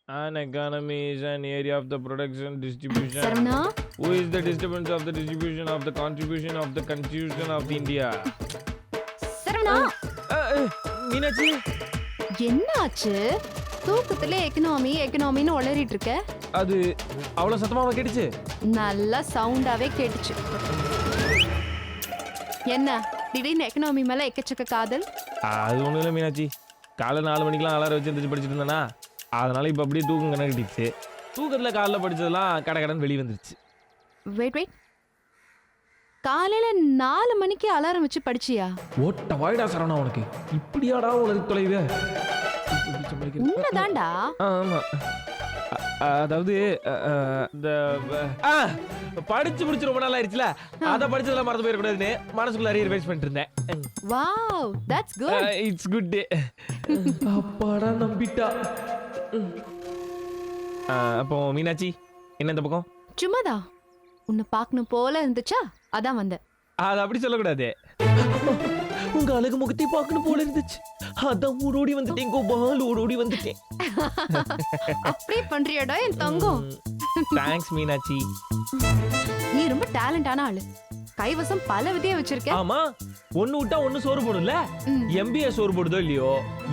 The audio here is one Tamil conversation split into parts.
An economy is an area of the production distribution. Saravana Who is the disturbance of the distribution of the contribution of the constitution of India? Saravana Meenakshi என்ன ஆச்சு? தூக்கத்துல எக்கனாமின்னு உளறிட்டு இருக்க. அது அவ்வளவு சத்தமாவா கேட்டுச்சு? நல்லா சவுண்டாவே கேட்டுச்சு. என்ன திடீர்னு எக்கனாமி மேல எக்கச்சக்க காதல்? அது ஒண்ணும் இல்லை மீனாட்சி. காலை 4 மணிக்கெல்லாம் அலாரம் வச்சு எழுந்திரிச்சு படிச்சுட்டு இருந்தேனா, அதனால இப்போ அப்படியே தூக்கம் கணக்கிடுச்சு. தூக்கத்தில் காலைல படிச்சதெல்லாம் கடன் வெளியே வந்துருச்சு. வெயிட் காலையில 4 மணிக்கு அலாரம் வச்சு படிச்சியா? ஓட்ட வாய்டா சரவணா, உனக்கு இப்படியாடா உலக தொலைவே? உண்மைதான்டா. ஆமா, அதாவது இந்த படிச்சு முடிச்சு ரொம்ப நாள் ஆயிடுச்சுல, அதை படிச்சதெல்லாம் மறந்து போயிடக்கூடாதுன்னு மனசுக்குள்ள நிறைய ரிவைஸ் பண்ணிட்டு இருந்தேன். Wow, that's good. It's good day. அப்பாடா நம்பிட்டா. அப்போ மீனாட்சி என்ன இந்த பக்கம்? சும்மாதான் உன்னை பார்க்கணும் போல இருந்துச்சா, அதான் வந்தேன். அது அப்படி சொல்லக்கூடாது. உங்க அழகு முகத்தை பார்க்கணும் போல இருந்துச்சு, அதான் ஓடோடி வந்துட்டேன். கோபால் ஓடோடி வந்துட்டேன். அப்படியே பண்றியாடா என் தங்கம்? தேங்க்ஸ் மீனாட்சி. நீ ரொம்ப டேலண்டான ஆளு. கைவசம் பல விதைய வச்சிருக்க. ஆமா, ஒண்ணு விட்டா ஒண்ணு சோறு போடும்ல. எம்பிஏ சோறு போடுதோ இல்லையோ,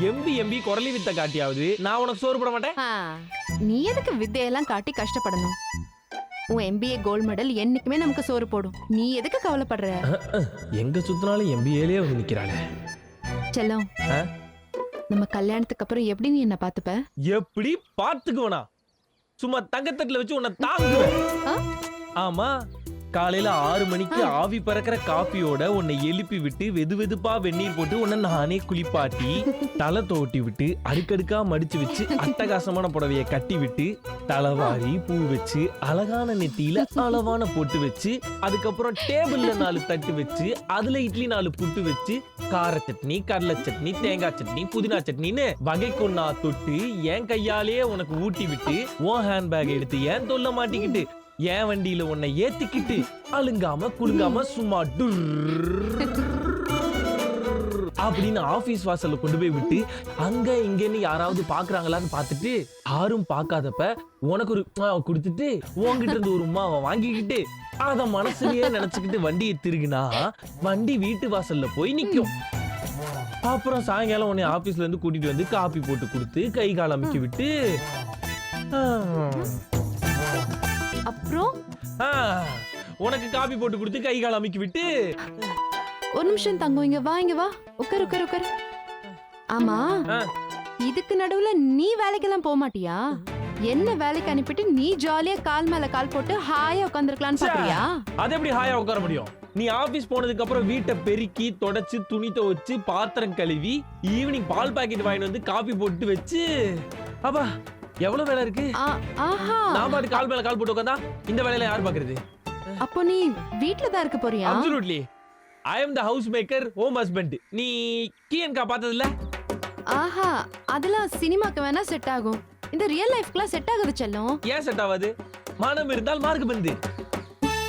எம்பி குரலி வித்த காட்டியாவது நான் உனக்கு சோறு போட மாட்டேன். நீ எதுக்கு வித்தையெல்லாம் காட்டி கஷ்டப்படணும்? உன் எம்பிஏ கோல்ட் மெடல் என்னைக்குமே நமக்கு சோறு போடும். நீ எதுக்கு கவலைப்படுற? எங்க சுத்தினாலும் எம்பிஏலயே வந்து நிக்கிறாளே. செல்லம், நம்ம கல்யாணத்துக்கு அப்புறம் எப்படி நீ என்ன பாத்துப்ப? எப்படி பாத்துக்குவனா? சும்மா தங்கத்தட்டுல வச்சு உன்னை தாங்குவேன். ஆமா, காலையில 6 மணிக்கு ஆவி பறக்கிற காப்பியோட உன்னை எழுப்பி விட்டு வெது வெதுப்பா வெந்நீர் போட்டு உன்னை நானே குளிப்பாட்டி தலை தோட்டி விட்டு அடுக்கடுக்கா மடிச்சு வச்சு அட்டகாசமான புடவைய கட்டி விட்டு தலைவாரி பூ வச்சு அழகான நெத்தியில அளவான பொட்டு வச்சு அதுக்கப்புறம் டேபிள்ல 4 தட்டு வச்சு அதுல இட்லி 4 புட்டு வச்சு கார சட்னி, கடலை சட்னி, தேங்காய் சட்னி, புதினா சட்னின்னு வகை கொண்டா தொட்டு என் கையாலேயே உனக்கு ஊட்டி விட்டு உன் ஹேண்ட்பேக் எடுத்து ஏன் தொல்ல மாட்டிக்கிட்டு என் வண்டியில உன்னை ஏத்திக்கிட்டு அழுங்காம குலுங்காம சும்மா அப்படின்னு ஆபீஸ் வாசல்ல கொண்டு போய் விட்டு அங்க இங்கன்னு யாராவது பாக்குறாங்களான்னு பாத்துட்டு யாரும் பாக்காதப்ப உனக்கு ஒரு கொடுத்துட்டு உன்கிட்ட இருந்து ஒரு உமாவை வாங்கிக்கிட்டு அத மனசுலயே நினைச்சுக்கிட்டு வண்டியை திருகுனா வண்டி வீட்டு வாசல்ல போய் நிக்கும். அப்புறம் சாயங்காலம் உன்னை ஆபீஸ்ல இருந்து கூட்டிட்டு வந்து காப்பி போட்டு கொடுத்து கை கால் அமைக்க விட்டு அப்புறம் உனக்கு காபி போட்டு கொடுத்து கை கால் அமைக்கி விட்டு. ஒரு நிமிஷம் தங்கம், இங்க வா. உட்காரு. ஆமா, இதுக்கு நடுவுல நீ வேலைக்கெல்லாம் போக மாட்டியா? என்ன வேலைக்கு அனுப்பிட்டு நீ ஜாலியா கால் மேல கால் போட்டு ஹாயா உட்கார்ந்திருக்கலாம்னு பாக்குறியா? அது எப்படி ஹாயா உட்கார முடியும்? நீ ஆபீஸ் போனதுக்கு அப்புறம் வீட்டை பெருக்கி தொடச்சு துணி துவைச்சு பாத்திரம் கழுவி ஈவினிங் பால் பாக்கெட் வாங்கிட்டு வந்து காபி போட்டு வச்சு அப்பா எவ்வளவு வேலை இருக்கு. நான் பாட்டு கால் மேல கால் போட்டு உட்கார்ந்தா இந்த வேலையில யார் பாக்குறது? அப்போ நீ வீட்ல தான் இருக்க போறியா? Absolutely, I am the house maker, home husband. நீ கீயன்கா பார்த்தது இல்ல? ஆஹா, அதெல்லாம் சினிமாக்கு வேணா செட் ஆகும். இந்த ரியல் லைஃப்க்குலாம் செட் ஆகுது செல்லம். ஏன் செட் ஆகாது? மனம் இருந்தால் மார்க் பந்து.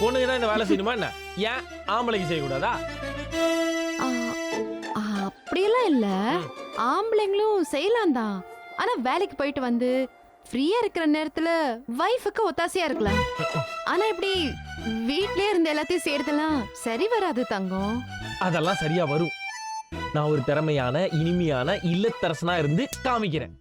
பொண்ணுங்க தான் இந்த வேலை செய்யணுமா என்ன? ஏன் ஆம்பளைக்கு செய்யக்கூடாதா? அப்படியெல்லாம் இல்ல, ஆம்பளைங்களும் செய்யலாம் தான். ஆனா வேலைக்கு போயிட்டு வந்து ஃப்ரீயா இருக்கிற நேரத்துல வைஃபுக்கு ஒத்தாசையா இருக்கலாம். ஆனா இப்படி வீட்லயே இருந்து எல்லாத்தையும் செய்யறதெல்லாம் சரி வராது தங்கம். அதெல்லாம் சரியா வரும். நான் ஒரு திறமையான இனிமையான இல்லத்தரசனா இருந்து காமிக்கிறேன்.